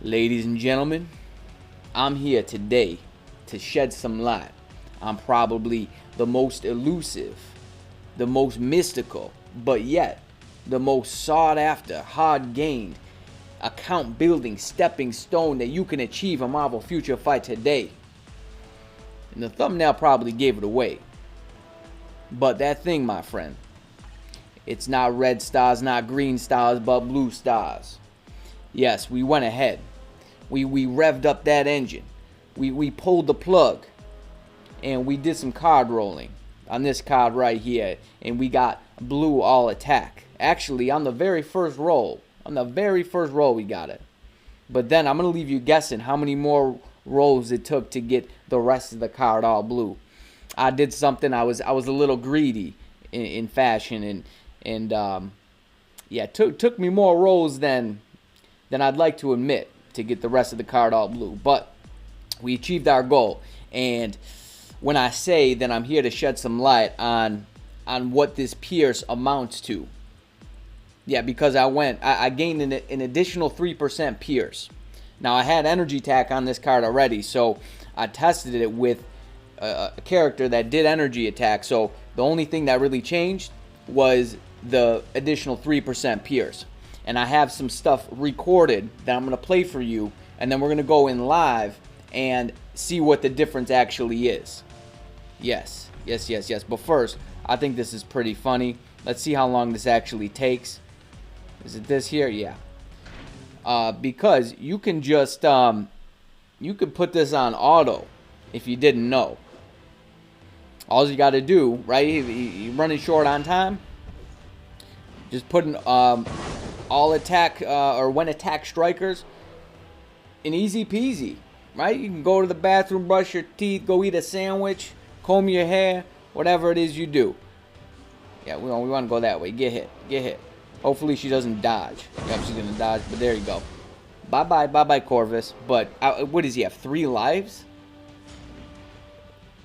Ladies and gentlemen, I'm here today to shed some light on probably the most elusive, the most mystical, but yet the most sought after, hard gained, account building stepping stone that you can achieve a Marvel Future Fight today. And the thumbnail probably gave it away. But that thing, my friend, it's not red stars, not green stars, but blue stars. Yes, we went ahead. We revved up that engine. We pulled the plug. And we did some card rolling on this card right here. And we got blue all attack. Actually, on the very first roll. We got it. But then I'm going to leave you guessing how many more rolls it took to get the rest of the card all blue. I did something. I was a little greedy in fashion. And yeah, took me more rolls than I'd like to admit to get the rest of the card all blue. But we achieved our goal. And when I say that I'm here to shed some light on what this Pierce amounts to. Yeah, because I gained an additional 3% Pierce. Now, I had energy attack on this card already, so I tested it with a character that did energy attack. So the only thing that really changed was the additional 3% Pierce. And I have some stuff recorded that I'm going to play for you, and then we're going to go in live and see what the difference actually is. Yes. But first, I think this is pretty funny. Let's see how long this actually takes. Is it this here? Yeah. Because you can just, you can put this on auto if you didn't know. All you got to do, right, you're running short on time, just putting all attack or when attack strikers, an easy peasy, right? You can go to the bathroom, brush your teeth, go eat a sandwich, comb your hair, whatever it is you do. Yeah, we want to go that way. Get hit. Hopefully she doesn't dodge. Yep, she's going to dodge, but there you go. Bye-bye, Corvus. But what does he have, 3 lives?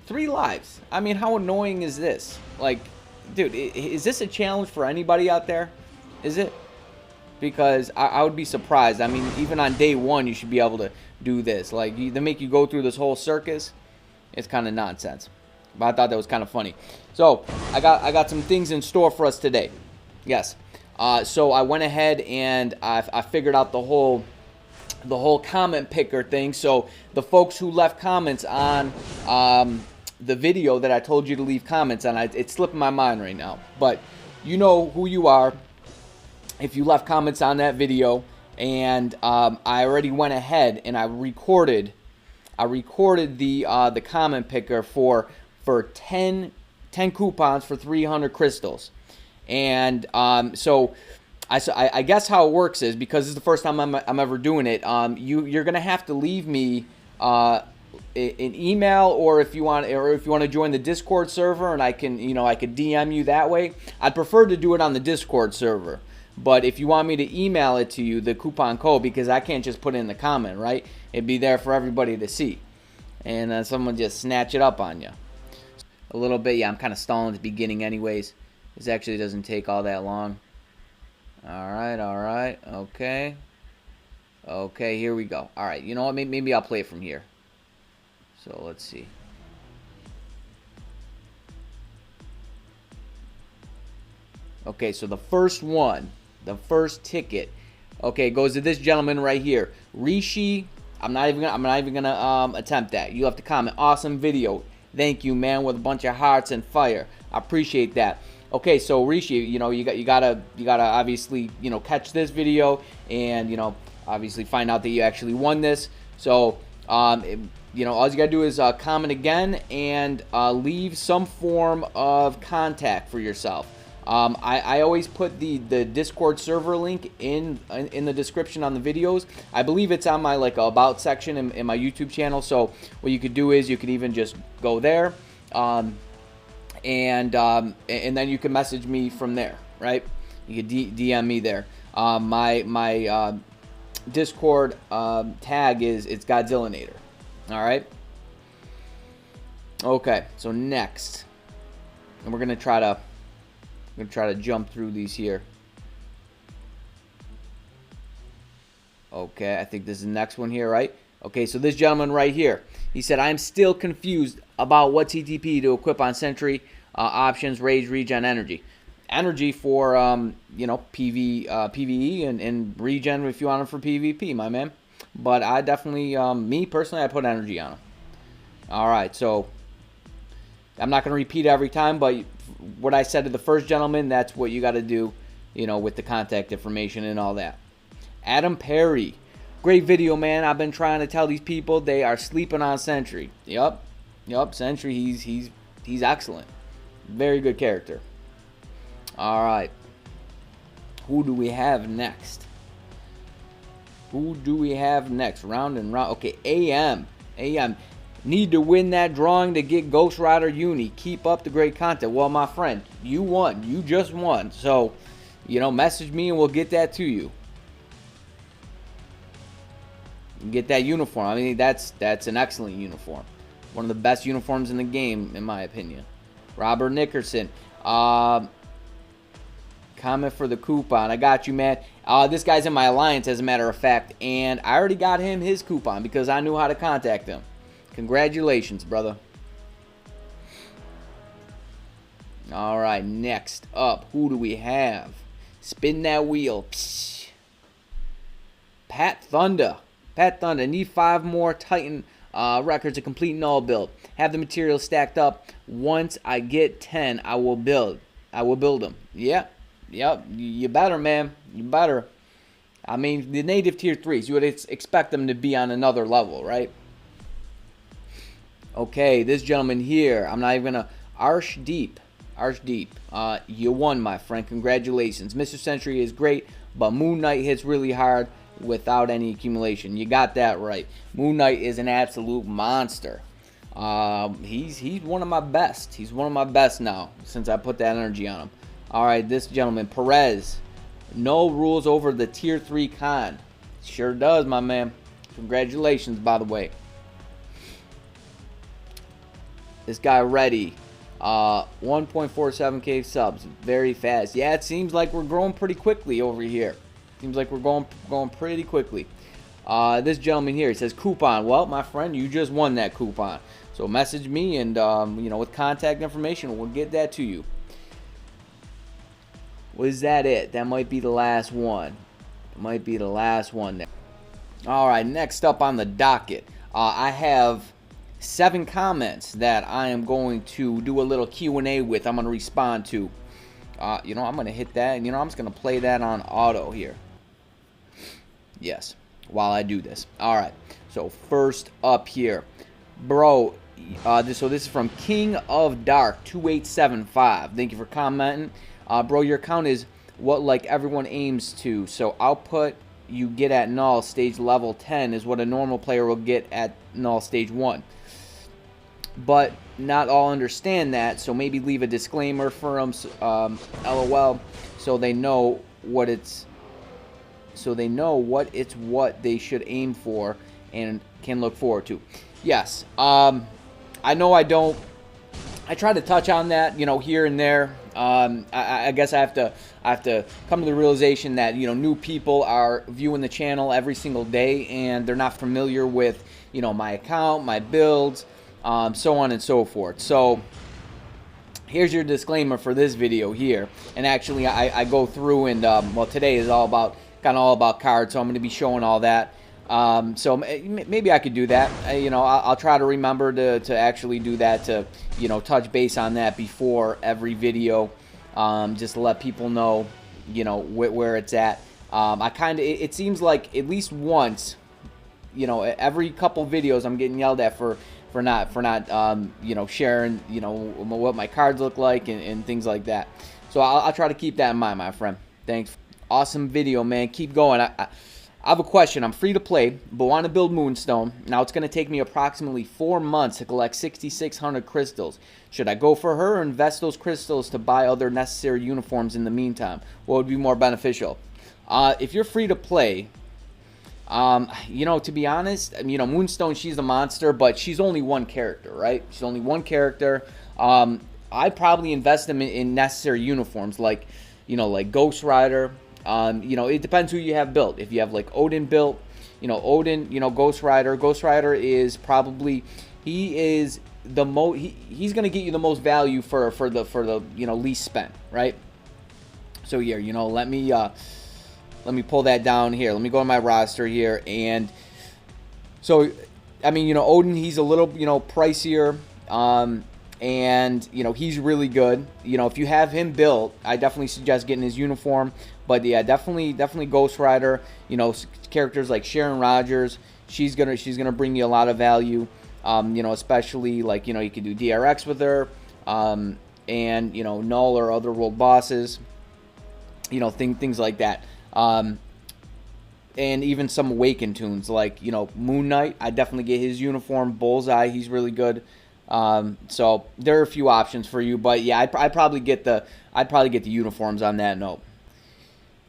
3 lives. I mean, how annoying is this? Like, dude, is this a challenge for anybody out there? Is it? Because I would be surprised. I mean, even on day 1, you should be able to do this. Like, they make you go through this whole circus. It's kind of nonsense. But I thought that was kind of funny. So, I got some things in store for us today. Yes. So I went ahead and I figured out the whole comment picker thing. So the folks who left comments on the video that I told you to leave comments on, it's slipping my mind right now. But you know who you are if you left comments on that video. And I already went ahead and I recorded the comment picker for 10 coupons for 300 crystals. And so I guess how it works is, because this is the first time I'm ever doing it, you're gonna have to leave me an email, or if you want to join the Discord server, and I could DM you that way. I'd prefer to do it on the Discord server, but if you want me to email it to you, the coupon code, because I can't just put it in the comment, right? It'd be there for everybody to see, and then someone just snatch it up on you. A little bit, yeah. I'm kind of stalling at the beginning, anyways. This actually doesn't take all that long. Alright, okay, here we go. Alright, you know what, maybe I'll play it from here. So, let's see. Okay, so the first ticket, okay, goes to this gentleman right here, Rishi. I'm not even gonna attempt that. You have to comment, awesome video. Thank you, man, with a bunch of hearts and fire. I appreciate that. Okay, so Rishi, you gotta obviously, catch this video and, obviously find out that you actually won this. So, all you gotta do is comment again and leave some form of contact for yourself. I always put the Discord server link in the description on the videos. I believe it's on my about section in my YouTube channel. So what you could do is you could even just go there. And then you can message me from there, right? You can DM me there. My Discord tag is Godzillanator. All right. Okay. So next, and we're gonna try to jump through these here. Okay, I think this is the next one here, right? Okay, so this gentleman right here, he said, I'm still confused about what TTP to equip on Sentry, options, rage, regen, energy. Energy for, PvE and regen if you want them for PvP, my man. But I definitely, me personally, I put energy on them. All right, so I'm not going to repeat every time, but what I said to the first gentleman, that's what you got to do, with the contact information and all that. Adam Perry, great video, man. I've been trying to tell these people they are sleeping on Sentry. Yup, Sentry, he's excellent. Very good character. All right. Who do we have next? Round and round. Okay, AM. Need to win that drawing to get Ghost Rider Uni. Keep up the great content. Well, my friend, you won. You just won. So, message me and we'll get that to you. Get that uniform. I mean, that's an excellent uniform. One of the best uniforms in the game, in my opinion. Robert Nickerson. Comment for the coupon. I got you, man. This guy's in my alliance, as a matter of fact, and I already got him his coupon because I knew how to contact him. Congratulations, brother. All right, next up, who do we have? Spin that wheel. Psh. Pat Thunder, need 5 more Titan records to complete null build. Have the materials stacked up. Once I get 10, I will build them. Yep, you better, man. You better. I mean, the native tier 3s, you would expect them to be on another level, right? Okay, this gentleman here, I'm not even going to... Arshdeep. You won, my friend. Congratulations. Mr. Sentry is great, but Moon Knight hits really hard without any accumulation. You got that right. Moon Knight is an absolute monster. He's one of my best. He's one of my best now since I put that energy on him. All right, this gentleman, Perez. No rules over the tier 3 con. Sure does, my man. Congratulations, by the way. This guy, Reddy. 1.47k subs. Very fast. Yeah, it seems like we're growing pretty quickly over here. Seems like we're going pretty quickly. This gentleman here, he says coupon. Well, my friend, you just won that coupon. So message me and, with contact information, we'll get that to you. Was that it? That might be the last one. There. All right, next up on the docket, I have 7 comments that I am going to do a little Q&A with. I'm going to respond to. I'm going to hit that, and, I'm just going to play that on auto here. Yes, while I do this. All right, so first up here. Bro, this is from King of Dark 2875. Thank you for commenting. Bro, your account is what like everyone aims to. So output you get at null stage level 10 is what a normal player will get at null stage 1. But not all understand that, so maybe leave a disclaimer for them, LOL, so they know what it's what they should aim for and can look forward to. Yes, I know I try to touch on that, here and there. I guess I have to come to the realization that, new people are viewing the channel every single day and they're not familiar with, my account, my builds, so on and so forth. So here's your disclaimer for this video here. And actually I go through and, well, today is all about cards, so I'm going to be showing all that. So maybe I could do that. I'll try to remember to actually do that, to, touch base on that before every video, just to let people know, where it's at. It seems like at least once, every couple videos I'm getting yelled at for not sharing, what my cards look like and things like that. So I'll try to keep that in mind, my friend. Thanks. Awesome video, man. Keep going. I have a question. I'm free to play, but want to build Moonstone. Now it's going to take me approximately 4 months to collect 6,600 crystals. Should I go for her or invest those crystals to buy other necessary uniforms in the meantime? What would be more beneficial? If you're free to play, to be honest, Moonstone, she's a monster, but she's only one character, right? She's only one character. I'd probably invest them in necessary uniforms like, like Ghost Rider, You know, it depends who you have built. If you have like Odin built, you know, Odin, you know, Ghost Rider. Ghost Rider is probably, he is the most, he's going to get you the most value for the you know, least spent, right? So here, you know, let me pull that down here. Let me go to my roster here. And so, I mean, you know, Odin, he's a little, you know, pricier. And, you know, he's really good. You know, if you have him built, I definitely suggest getting his uniform. But, yeah, definitely Ghost Rider. You know, characters like Sharon Rogers, she's gonna bring you a lot of value. You know, especially, like, you know, you can do DRX with her. And, you know, Null or other world bosses. You know, things like that. And even some Awakened tunes, like, you know, Moon Knight. I definitely get his uniform. Bullseye, he's really good. So there are a few options for you, but yeah, I'd probably get the uniforms on that note.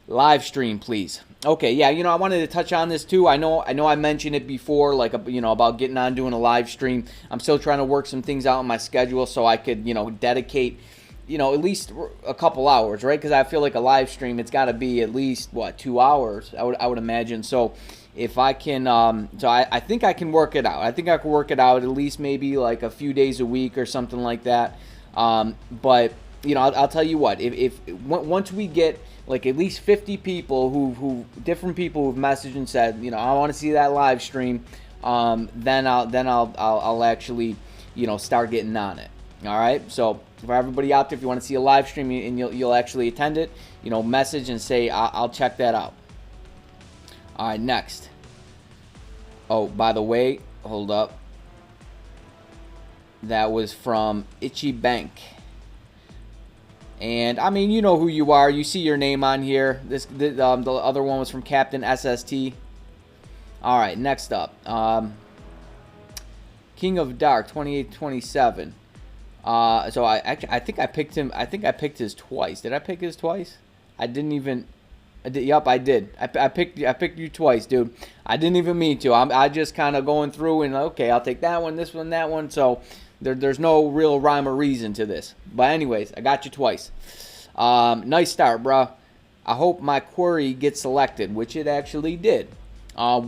Live stream, please. Okay, yeah, you know, I wanted to touch on this too. I know I mentioned it before, like, you know, about getting on doing a live stream. I'm still trying to work some things out in my schedule so I could, you know, dedicate, you know, at least a couple hours, right? Because I feel like a live stream, it's got to be at least, what, 2 hours, I would imagine. So if I can, so I think I can work it out. I think I can work it out at least maybe like a few days a week or something like that. But, you know, I'll tell you what, if once we get like at least 50 people different people who've messaged and said, you know, I want to see that live stream, then I'll actually, you know, start getting on it. All right. So for everybody out there, if you want to see a live stream and you'll actually attend it, you know, message and say I'll check that out. All right, next. Oh, by the way, hold up. That was from Itchy Bank. And, I mean, you know who you are. You see your name on here. The other one was from Captain SST. All right, next up. King of Dark, 2827. So I think I picked him. I think I picked his twice. Did I pick his twice? I didn't even... Yup, I did. I picked you twice, dude. I didn't even mean to. I just kind of going through and, okay, I'll take that one, this one, that one. So there's no real rhyme or reason to this. But anyways, I got you twice. Nice start, bro. I hope my query gets selected, which it actually did. So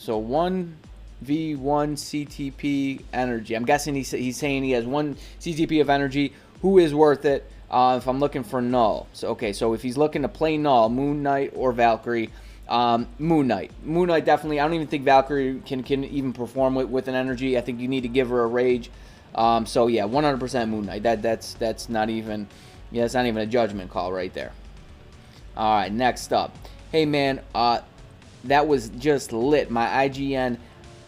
1v1 CTP energy. I'm guessing he's saying he has 1 CTP of energy. Who is worth it? If I'm looking for Null. So, okay, so if he's looking to play Null, Moon Knight or Valkyrie, Moon Knight. Moon Knight definitely. I don't even think Valkyrie can even perform with an energy. I think you need to give her a rage. So yeah, 100% Moon Knight. That's not even, yeah, that's not even a judgment call right there. All right, next up. Hey man, that was just lit. My IGN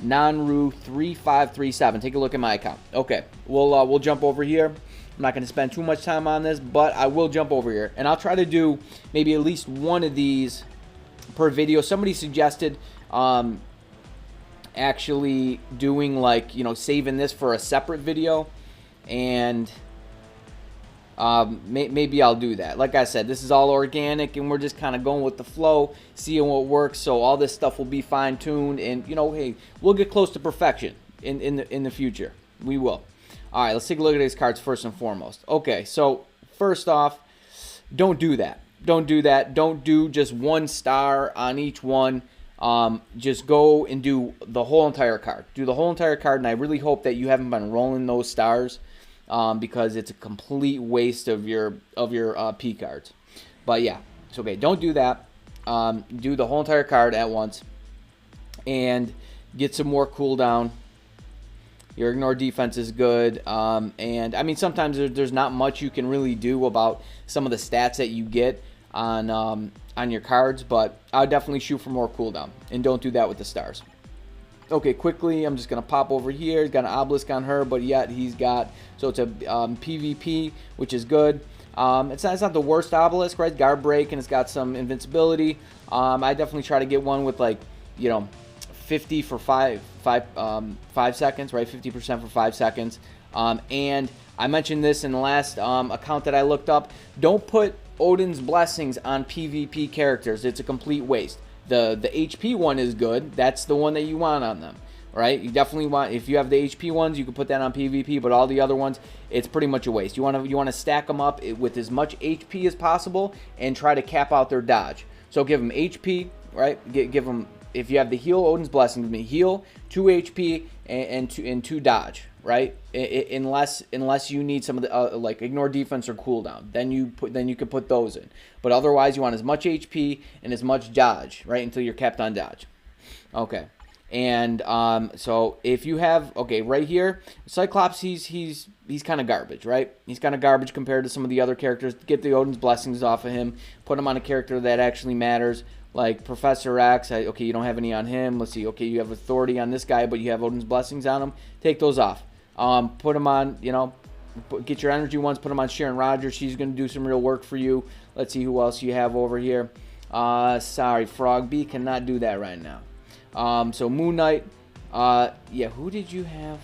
Nanru 3537. Take a look at my account. Okay, we'll jump over here. I'm not going to spend too much time on this, but I will jump over here. And I'll try to do maybe at least one of these per video. Somebody suggested actually doing, like, you know, saving this for a separate video. And maybe I'll do that. Like I said, this is all organic, and we're just kind of going with the flow, seeing what works. So all this stuff will be fine-tuned. And, you know, hey, we'll get close to perfection in the future. We will. All right, let's take a look at these cards first and foremost. Okay, so first off, don't do that. Don't do that. Don't do just 1 star on each one. Just go and do the whole entire card. Do the whole entire card, and I really hope that you haven't been rolling those stars, because it's a complete waste of your P cards. But yeah, it's okay. Don't do that. Do the whole entire card at once, and get some more cooldown. Your ignore defense is good, and I mean sometimes there's not much you can really do about some of the stats that you get on your cards, but I would definitely shoot for more cooldown, and don't do that with the stars. Okay, quickly, I'm just gonna pop over here. He's got an obelisk on her, but yet he's got, so it's a PvP, which is good. It's not the worst obelisk, right? Guard break, and it's got some invincibility. I definitely try to get one with, like, you know, 50 for 5 seconds, right? 50% for 5 seconds. And I mentioned this in the last account that I looked up. Don't put Odin's Blessings on PvP characters. It's a complete waste. The HP one is good. That's the one that you want on them. right? You definitely want, if you have the HP ones, you can put that on PvP, but all the other ones, it's pretty much a waste. You want to stack them up with as much HP as possible and try to cap out their dodge. So give them HP, right? Give them, if you have the heal, Odin's Blessing, heal, 2 HP, and 2 dodge, right? Unless you need some of the like ignore defense or cooldown, then you can put those in. But otherwise, you want as much HP and as much dodge, right? Until you're capped on dodge. Okay. And so if you have, okay, right here, Cyclops, he's kind of garbage, right? He's kind of garbage compared to some of the other characters. Get the Odin's Blessings off of him. Put him on a character that actually matters, like Professor X. Okay, you don't have any on him. Let's see. Okay, you have authority on this guy, but you have Odin's Blessings on him. Take those off. Put him on, you know, get your energy ones. Put him on Sharon Rogers. She's going to do some real work for you. Let's see who else you have over here. Sorry, Frog B cannot do that right now. So Moon Knight, yeah, who did you have?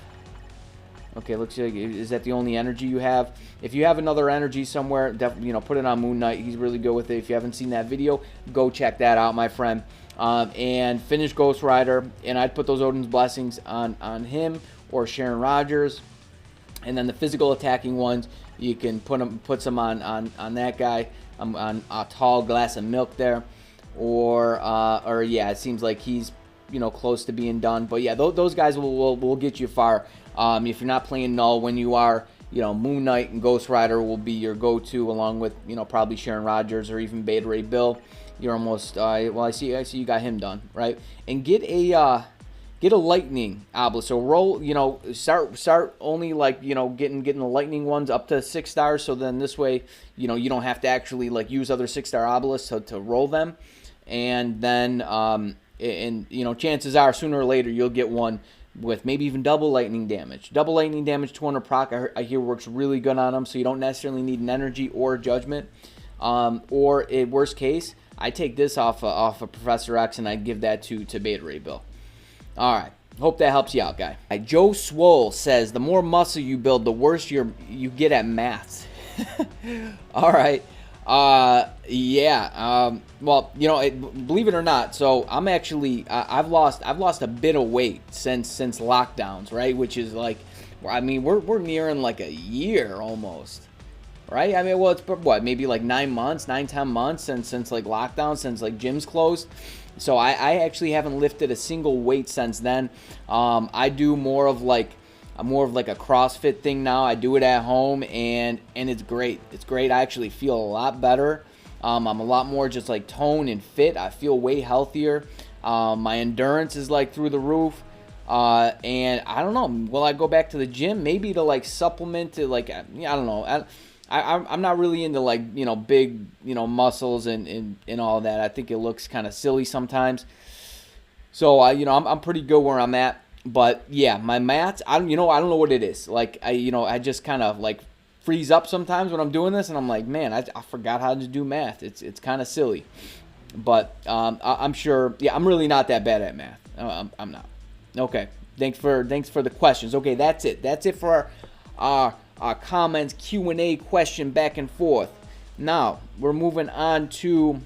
Okay, looks like, is that the only energy you have? If you have another energy somewhere, definitely, you know, put it on Moon Knight. He's really good with it. If you haven't seen that video, go check that out, my friend. And finish Ghost Rider, and I'd put those Odin's Blessings on him or Sharon Rogers. And then the physical attacking ones, you can put some on that guy, on a tall glass of milk there, or yeah, it seems like he's, you know, close to being done. But yeah, those guys will get you far. If you're not playing Null, when you are, you know, Moon Knight and Ghost Rider will be your go-to, along with, you know, probably Sharon Rogers or even Beta Ray Bill. You're almost well, I see you got him done, right? And get a lightning obelisk. So roll, you know, start only, like, you know, getting the lightning ones up to 6 stars. So then this way, you know, you don't have to actually like use other 6-star obelisks to roll them. And then and you know, chances are sooner or later you'll get one with maybe even double lightning damage. Double lightning damage, 200 proc, I hear works really good on them. So you don't necessarily need an energy or a judgment. Or in worst case, I take this off of Professor X and I give that to Beta Ray Bill. All right. Hope that helps you out, guy. Joe Swole says, the more muscle you build, the worse you get at maths. All right. Yeah. Well, you know, believe it or not, so I'm actually, I've lost a bit of weight since lockdowns, right? Which is like, I mean, we're nearing like a year almost, right? I mean, well, it's what, maybe like 9 months, 9-10 months since like lockdown, since like gyms closed. So I actually haven't lifted a single weight since then. I do more of like a CrossFit thing now. I do it at home, and it's great. It's great. I actually feel a lot better. I'm a lot more just like toned and fit. I feel way healthier. My endurance is like through the roof. And I don't know, will I go back to the gym? Maybe to like supplement to like, I don't know. I'm not really into like, you know, big, you know, muscles and all that. I think it looks kind of silly sometimes. So you know, I'm pretty good where I'm at. But yeah, my maths, I don't know what it is. Like I just kind of like freeze up sometimes when I'm doing this, and I'm like, man, I forgot how to do math. It's kind of silly. But I'm sure, yeah, I'm really not that bad at math. I'm not. Okay, thanks for the questions. Okay, that's it. That's it for our comments, Q&A, question back and forth. Now we're moving on to.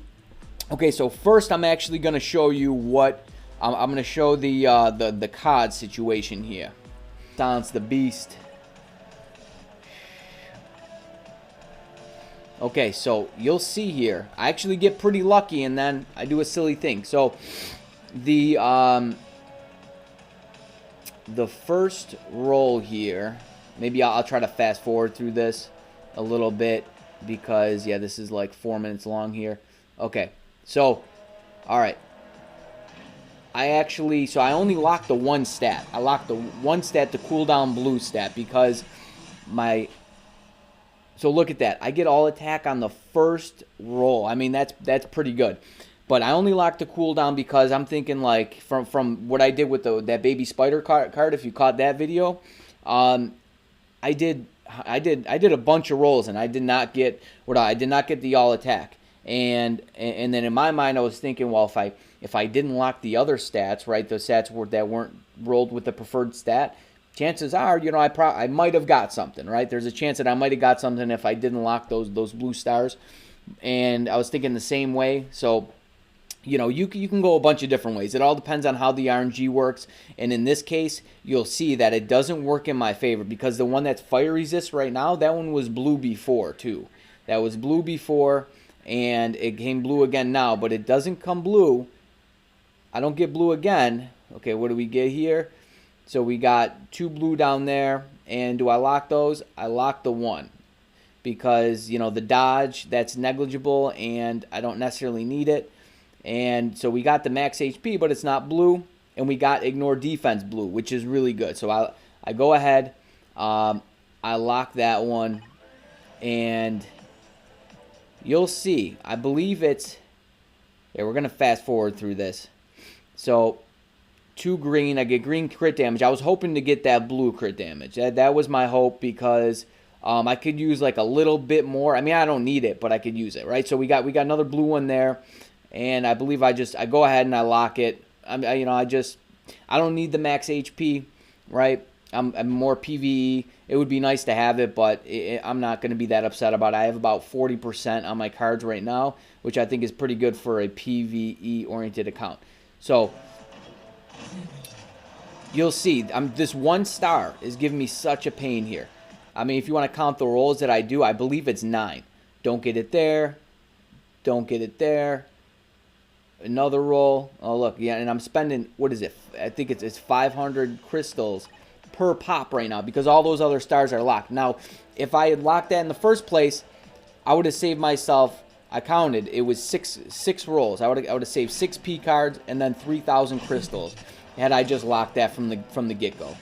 Okay, so first I'm actually going to show you what I'm going to show the COD situation here. Silence the beast. Okay, so you'll see here, I actually get pretty lucky, and then I do a silly thing. So the first roll here, maybe I'll try to fast forward through this a little bit, because yeah, this is like 4 minutes long here. Okay, so all right, I only locked the one stat. I locked the one stat, the cooldown blue stat, because so look at that. I get all attack on the first roll. I mean, that's pretty good. But I only locked the cooldown because I'm thinking, like, from what I did with that baby spider card, if you caught that video, I did a bunch of rolls, and I did not get the all attack. And then in my mind I was thinking, well, if I didn't lock the other stats, right, the stats that weren't rolled with the preferred stat, chances are, you know, I might have got something, right? There's a chance that I might have got something if I didn't lock those blue stars. And I was thinking the same way. So You know, you can go a bunch of different ways. It all depends on how the RNG works. And in this case, you'll see that it doesn't work in my favor because the one that's fire resist right now, that one was blue before too. That was blue before, and it came blue again now, but it doesn't come blue. I don't get blue again. Okay, what do we get here? So we got 2 blue down there. And do I lock those? I lock the 1. Because, you know, the dodge, that's negligible, and I don't necessarily need it. And so we got the max HP, but it's not blue. And we got ignore defense blue, which is really good. So I go ahead. I lock that one. And you'll see. I believe it's... Yeah, we're going to fast forward through this. So 2 green. I get green crit damage. I was hoping to get that blue crit damage. That was my hope because... I could use like a little bit more. I mean, I don't need it, but I could use it, right? So we got another blue one there, and I believe I go ahead and I lock it. I don't need the max HP, right? I'm more PvE. It would be nice to have it, but I'm not going to be that upset about it. I have about 40% on my cards right now, which I think is pretty good for a PvE oriented account. So you'll see, this 1 star is giving me such a pain here. I mean, if you want to count the rolls that I do, I believe it's 9. Don't get it there. Don't get it there. Another roll. Oh, look. Yeah, and I'm spending, what is it? I think it's 500 crystals per pop right now because all those other stars are locked. Now, if I had locked that in the first place, I would have saved myself, I counted, it was six rolls. I would have saved 6 P cards and then 3,000 crystals had I just locked that from the get-go.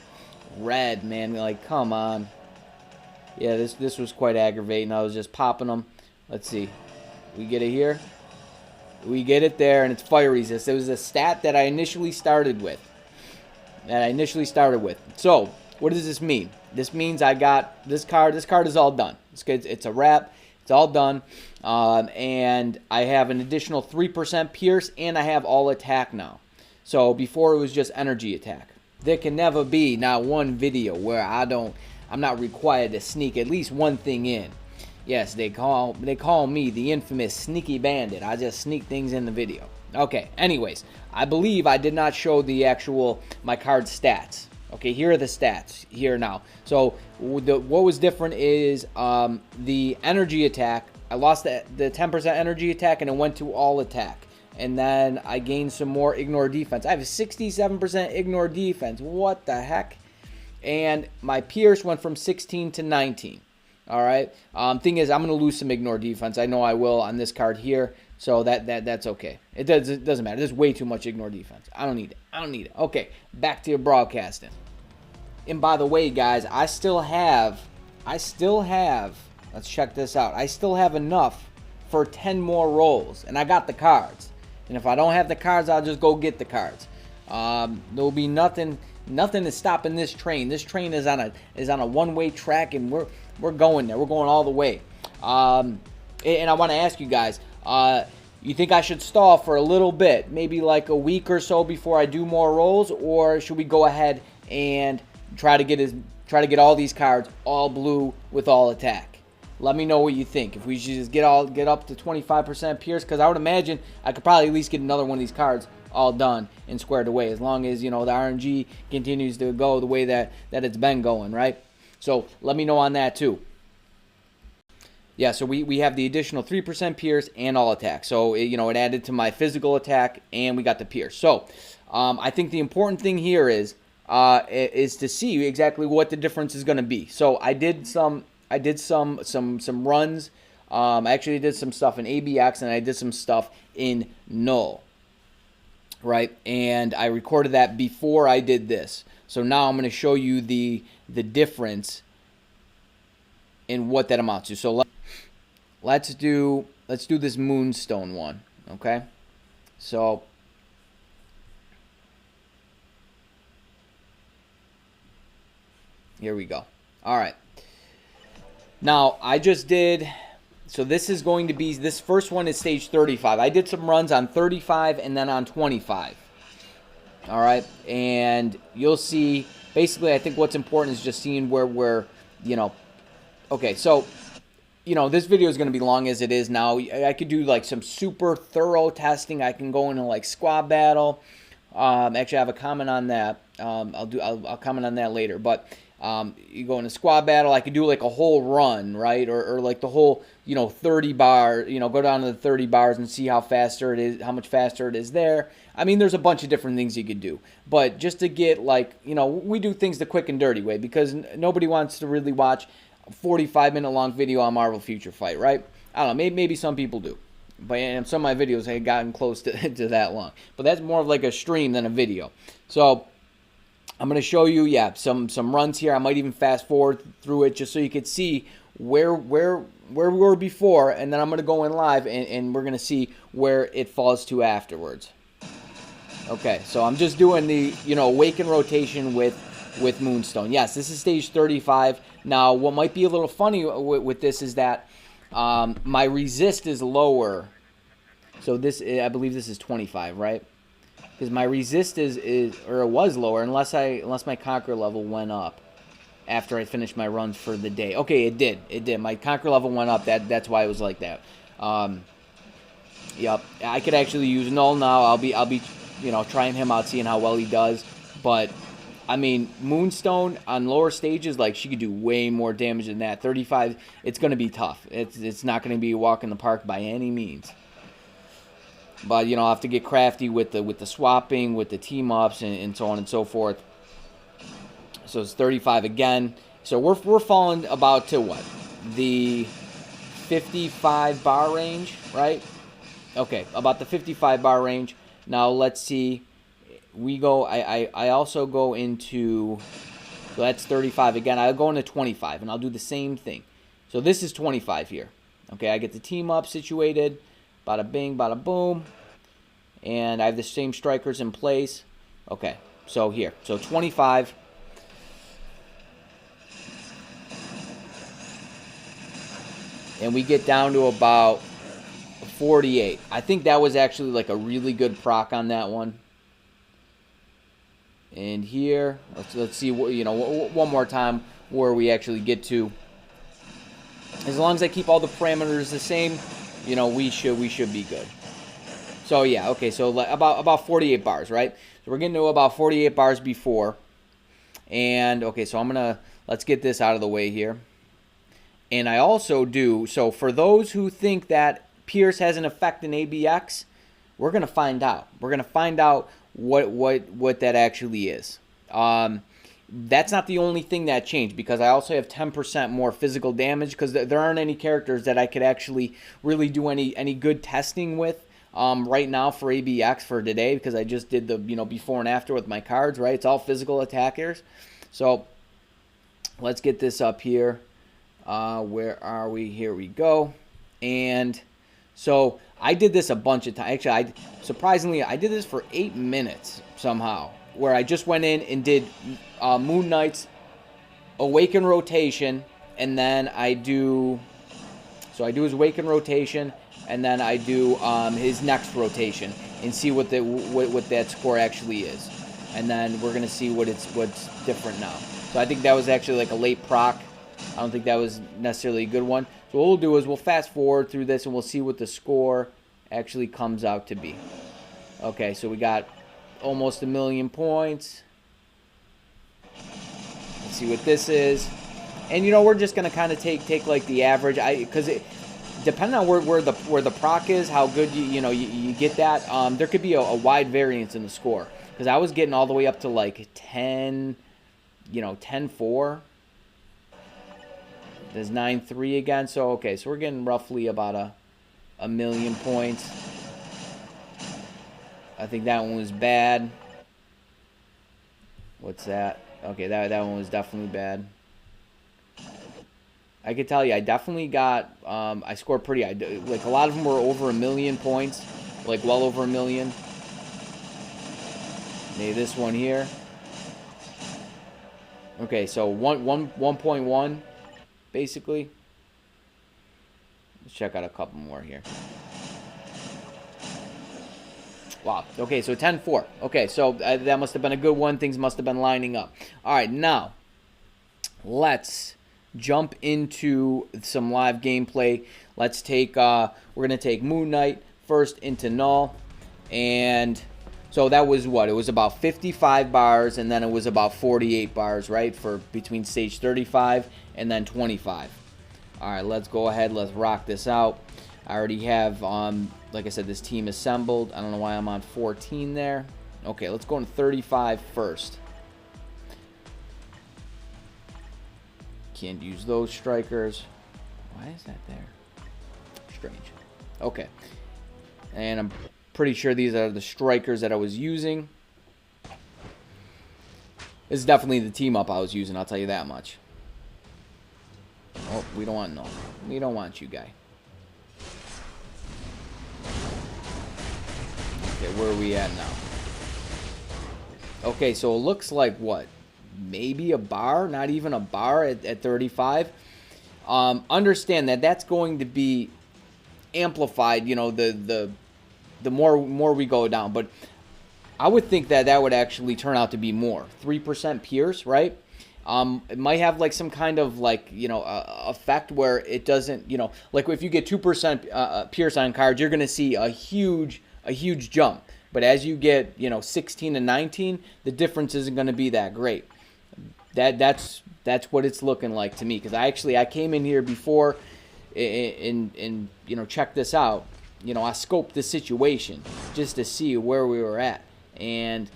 Red, man. Like, come on. Yeah, this was quite aggravating. I was just popping them. Let's see. We get it here. We get it there, and it's fire resist. It was a stat that I initially started with. So, what does this mean? This means I got this card. This card is all done. It's a wrap. It's all done. And I have an additional 3% pierce, and I have all attack now. So, before it was just energy attack. There can never be not one video where I'm not required to sneak at least one thing in. Yes, they call me the infamous sneaky bandit. I just sneak things in the video. Okay, anyways, I believe I did not show my card stats. Okay, here are the stats here now. So what was different is the energy attack. I lost the 10% energy attack and it went to all attack. And then I gained some more ignore defense. I have a 67% ignore defense. What the heck? And my pierce went from 16 to 19. All right. Thing is, I'm going to lose some ignore defense. I know I will on this card here. So that's okay. It doesn't matter. There's way too much ignore defense. I don't need it. Okay. Back to your broadcasting. And by the way, guys, I still have, let's check this out. I still have enough for 10 more rolls. And I got the cards. And if I don't have the cards, I'll just go get the cards. There'll be nothing is stopping this train. This train is on a one-way track, and we're going there. We're going all the way. And I want to ask you guys, you think I should stall for a little bit, maybe like a week or so before I do more rolls, or should we go ahead and try to get all these cards all blue with all attack? Let me know what you think. If we should just get up to 25% pierce, because I would imagine I could probably at least get another one of these cards all done and squared away, as long as, you know, the RNG continues to go the way that it's been going, right? So let me know on that too. Yeah, so we have the additional 3% pierce and all attack. So it added to my physical attack, and we got the pierce. So I think the important thing here is to see exactly what the difference is going to be. So I did some runs. I actually did some stuff in ABX, and I did some stuff in Null. Right, and I recorded that before I did this. So now I'm going to show you the difference in what that amounts to. So let's do this Moonstone one, okay? So here we go. All right. Now I just did. So this is going to be, this first one is stage 35. I did some runs on 35 and then on 25. All right, and you'll see, basically I think what's important is just seeing where we're, okay, so you know, this video is going to be long as it is now. I could do like some super thorough testing. I can go into like squad battle. Actually, I have a comment on that. I'll comment on that later. But you go into squad battle. I could do like a whole run, right? Or like the whole, you know, 30 bar. You know, go down to the 30 bars and see how faster it is, how much faster it is there. I mean, there's a bunch of different things you could do. But just to get like, you know, we do things the quick and dirty way because nobody wants to really watch a 45-minute long video on Marvel Future Fight, right? I don't know. Maybe some people do. But and some of my videos had gotten close to, to that long. But that's more of like a stream than a video. So I'm going to show you, yeah, some runs here. I might even fast forward through it just so you could see where we were before. And then I'm going to go in live and we're going to see where it falls to afterwards. Okay, so I'm just doing the, you know, awaken rotation with Moonstone. Yes, this is stage 35. Now, what might be a little funny with this is that my resist is lower. So this, I believe this is 25, right? Because my resist is or it was lower unless my conquer level went up after I finished my runs for the day. Okay, it did. My conquer level went up. That's why it was like that. Yep, I could actually use Null now. I'll be you know, trying him out, seeing how well he does. But I mean, Moonstone on lower stages, like she could do way more damage than that. 35, it's going to be tough. It's not going to be a walk in the park by any means. But you know, I'll have to get crafty with the swapping, with the team ups, and so on and so forth. So it's 35 again. So we're falling about to what? The 55 bar range, right? Okay, about the 55 bar range. Now let's see. We go. I also go into. So that's 35 again. I'll go into 25, and I'll do the same thing. So this is 25 here. Okay, I get the team up situated. Bada bing, bada boom. And I have the same strikers in place. Okay, so here. So 25. And we get down to about 48. I think that was actually like a really good proc on that one. And here, let's see what, you know, one more time where we actually get to. As long as I keep all the parameters the same, you know, we should be good. So yeah, okay, so about 48 bars, right? So we're getting to about 48 bars before. And okay, so let's get this out of the way here. And I also do, so for those who think that Pierce has an effect in ABX, we're going to find out. We're going to find out what that actually is. That's not the only thing that changed, because I also have 10% more physical damage, because there aren't any characters that I could actually really do any good testing with right now for ABX for today, because I just did the, you know, before and after with my cards, right? It's all physical attackers. So let's get this up here. Where are we? Here we go. And so I did this a bunch of times. Actually, surprisingly, I did this for 8 minutes somehow, where I just went in and did Moon Knight's Awaken rotation, and then I do his Awaken rotation, and then I do his next rotation, and see what that score actually is. And then we're gonna see what's different now. So I think that was actually like a late proc. I don't think that was necessarily a good one. So what we'll do is we'll fast forward through this and we'll see what the score actually comes out to be. Okay, so we got almost 1,000,000 points. Let's see what this is. And you know, we're just gonna kind of take like the average. Because depending on where the proc is, how good you get that. There could be a wide variance in the score. Because I was getting all the way up to like 10-4. There's 9-3 again. So okay, so we're getting roughly about a million points. I think that one was bad. What's that? Okay, that one was definitely bad. I could tell you, I definitely got, I scored pretty, like a lot of them were over 1,000,000 points, like well over 1,000,000. Maybe this one here. Okay, so 1.1, basically. Let's check out a couple more here. Wow. Okay, so 10-4. Okay, so that must have been a good one. Things must have been lining up. All right, now let's jump into some live gameplay. Let's take, we're going to take Moon Knight first into null. And so that was what? It was about 55 bars, and then it was about 48 bars, right? For between stage 35 and then 25. All right, let's go ahead. Let's rock this out. I already have, like I said, this team assembled. I don't know why I'm on 14 there. Okay, let's go into 35 first. Can't use those strikers. Why is that there? Strange. Okay. And I'm pretty sure these are the strikers that I was using. This is definitely the team up I was using, I'll tell you that much. Oh, we don't want no. We don't want you, guy. Okay, where are we at now? Okay, so it looks like what? Maybe a bar, not even a bar at 35. Understand that that's going to be amplified, you know, the more we go down. But I would think that that would actually turn out to be more. 3% pierce, right? It might have like some kind of like, you know, effect where it doesn't, you know, like if you get 2% pierce on cards, you're going to see a huge jump. But as you get, you know, 16 and 19, the difference isn't going to be that great. That's what it's looking like to me, because I came in here before and you know, check this out. You know, I scoped the situation just to see where we were at, and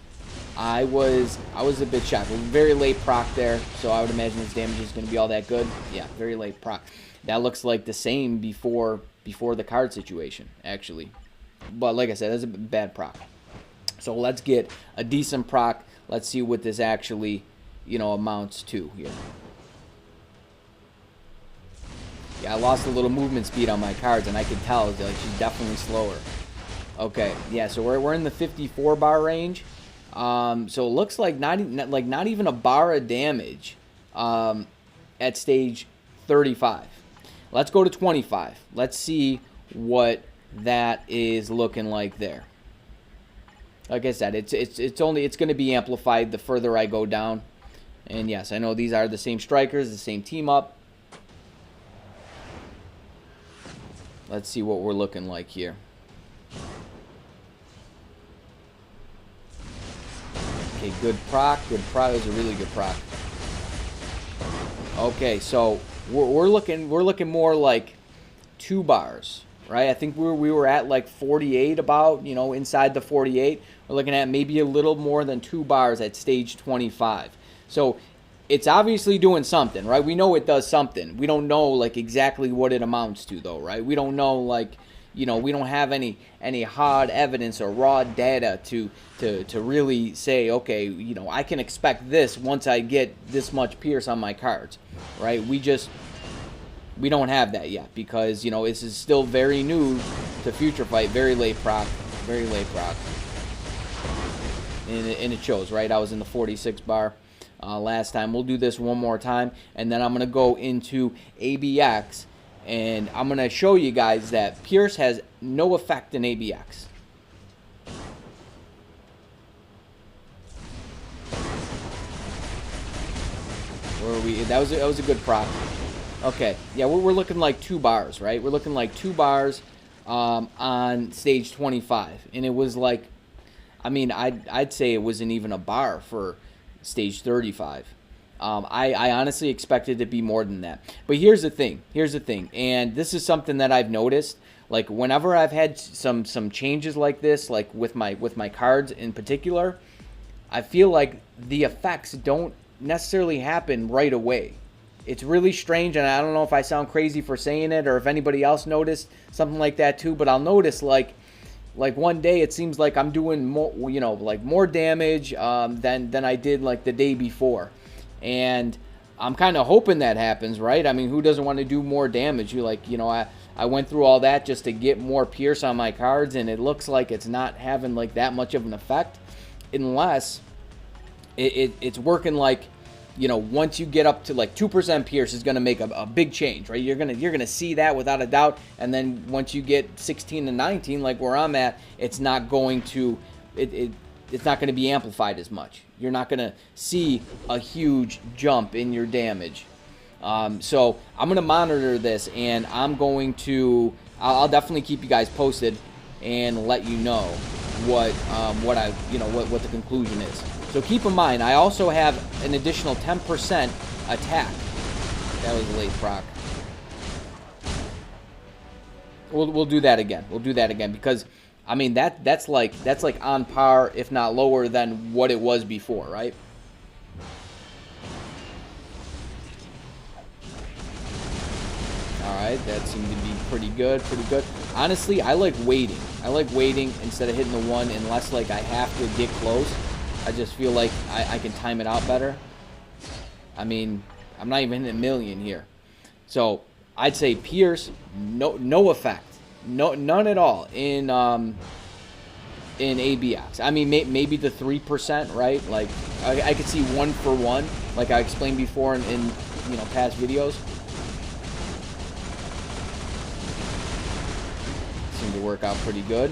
I was a bit shocked. It was very late proc there, so I would imagine this damage is going to be all that good. Yeah, very late proc. That looks like the same before the card situation, actually. But like I said, that's a bad proc. So let's get a decent proc. Let's see what this actually, you know, amounts to here. Yeah, I lost a little movement speed on my cards, and I could tell like she's definitely slower. Okay, yeah, so we're in the 54 bar range. So it looks like not even a bar of damage at stage 35. Let's go to 25. Let's see what that is looking like there. Like I said, it's going to be amplified the further I go down. And yes, I know these are the same strikers, the same team up. Let's see what we're looking like here. Okay, good proc. Good proc. It was a really good proc. Okay, so we're looking more like 2 bars, right? I think we were at like 48, about, you know, inside the 48. We're looking at maybe a little more than 2 bars at stage 25. So it's obviously doing something, right? We know it does something. We don't know like exactly what it amounts to, though, right? We don't know, like, you know, we don't have any hard evidence or raw data to really say, okay, you know, I can expect this once I get this much pierce on my cards, right? We don't have that yet, because, you know, this is still very new to Future Fight, very late proc, and it shows, right? I was in the 46 bar last time. We'll do this one more time, and then I'm going to go into ABX, and I'm going to show you guys that pierce has no effect in ABX. Where are we? That was a good proc. Okay, yeah, we're looking like 2 bars, right? We're looking like 2 bars on stage 25, and it was like, I mean, I'd say it wasn't even a bar for stage 35. I honestly expected it to be more than that. But here's the thing, and this is something that I've noticed. Like, whenever I've had some changes like this, like with my cards in particular, I feel like the effects don't necessarily happen right away. It's really strange, and I don't know if I sound crazy for saying it, or if anybody else noticed something like that too, but I'll notice like one day it seems like I'm doing more, you know, like more damage than I did like the day before. And I'm kind of hoping that happens, right? I mean, who doesn't want to do more damage? You like, you know, I went through all that just to get more pierce on my cards, and it looks like it's not having like that much of an effect, unless it's working like, you know, once you get up to like 2% pierce is going to make a big change, right? You're gonna see that without a doubt. And then once you get 16 to 19, like where I'm at, it's not going to it's not going to be amplified as much. You're not going to see a huge jump in your damage. So I'm going to monitor this, and I'm going to, I'll definitely keep you guys posted and let you know what what the conclusion is. So keep in mind, I also have an additional 10% attack. That was late, proc. We'll do that again. We'll do that again because, I mean, that's like on par, if not lower than what it was before, right? All right, that seemed to be pretty good, pretty good. Honestly, I like waiting. I like waiting instead of hitting the one unless like I have to get close. I just feel like I can time it out better. I mean, I'm not even hitting a million here. So I'd say Pierce, no effect, none at all in ABX. I mean, maybe the 3%, right? Like I could see 1 for 1, like I explained before in past videos. Seemed to work out pretty good.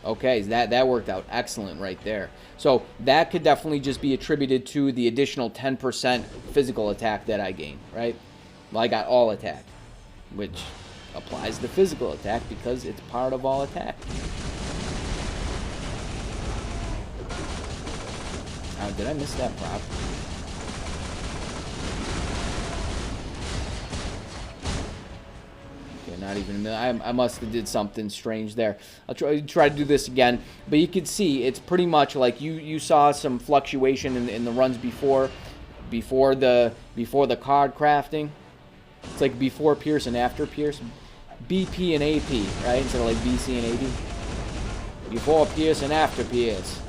Okay, that worked out excellent right there. So that could definitely just be attributed to the additional 10% physical attack that I gained, right? Well, I got all attack, which applies to physical attack because it's part of all attack. Did I miss that prop? Okay, not even a million. I must have did something strange there. I'll try to do this again. But you can see it's pretty much like you saw some fluctuation in the runs before the card crafting. It's like before Pierce and after Pierce. BP and AP, right? Instead of like BC and AD. Before Pierce and after Pierce.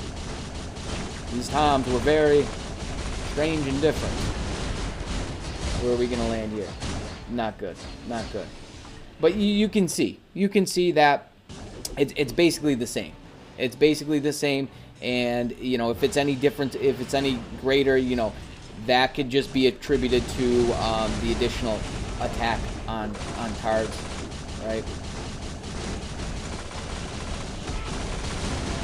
These times were very strange and different. Where are we going to land here? Not good. Not good. But you can see. You can see that it's basically the same. It's basically the same. And, if it's any different, if it's any greater, that could just be attributed to the additional attack on cards, right?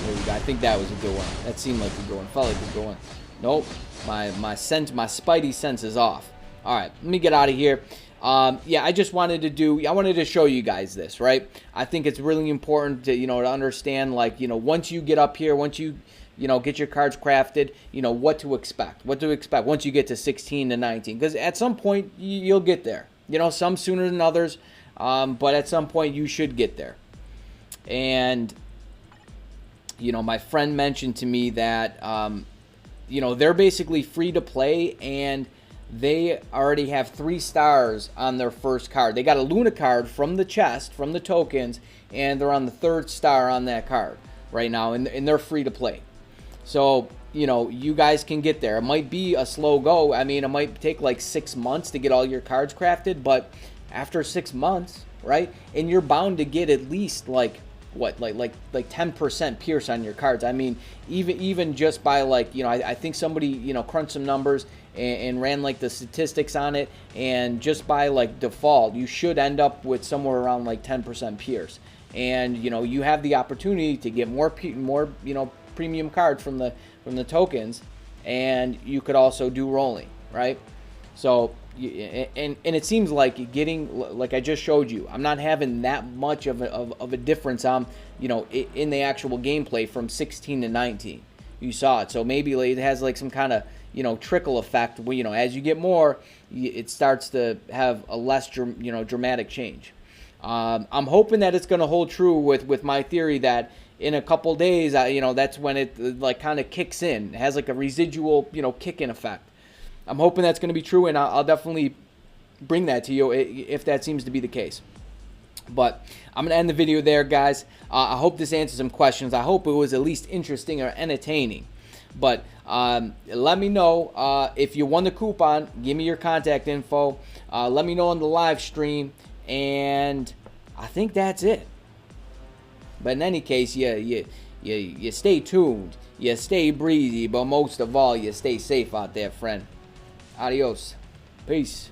There we go. I think that was a good one. That seemed like a good one. Felt like a good one. Nope. My spidey sense is off. All right, let me get out of here. Yeah, I just wanted to show you guys this, right? I think it's really important to, to understand, like, once you get up here, once you get your cards crafted, what to expect. What to expect once you get to 16 to 19. Because at some point, you'll get there. Some sooner than others, but at some point, you should get there. And, my friend mentioned to me that, they're basically free to play, and they already have 3 stars on their first card. They got a Luna card from the chest, from the tokens, and they're on the 3rd star on that card right now, and they're free to play. So, you guys can get there. It might be a slow go. I mean, it might take like 6 months to get all your cards crafted, but after 6 months, right? And you're bound to get at least like 10% Pierce on your cards. I mean, even just by like, I think somebody, crunched some numbers and ran like the statistics on it, and just by like default, you should end up with somewhere around like 10% Pierce. And, you have the opportunity to get more premium cards from the tokens, and you could also do rolling, right? So, and it seems like getting, like I just showed you, I'm not having that much of a difference in the actual gameplay from 16 to 19. You saw it. So maybe it has like some kind of, trickle effect where, as you get more, it starts to have a less, dramatic change. I'm hoping that it's going to hold true with my theory that in a couple days, that's when it like kind of kicks in. It has like a residual, kick-in effect. I'm hoping that's going to be true, and I'll definitely bring that to you if that seems to be the case. But I'm going to end the video there, guys. I hope this answers some questions. I hope it was at least interesting or entertaining. But let me know if you won the coupon. Give me your contact info. Let me know on the live stream. And I think that's it. But in any case, you stay tuned. You stay breezy. But most of all, you stay safe out there, friend. Adios. Peace.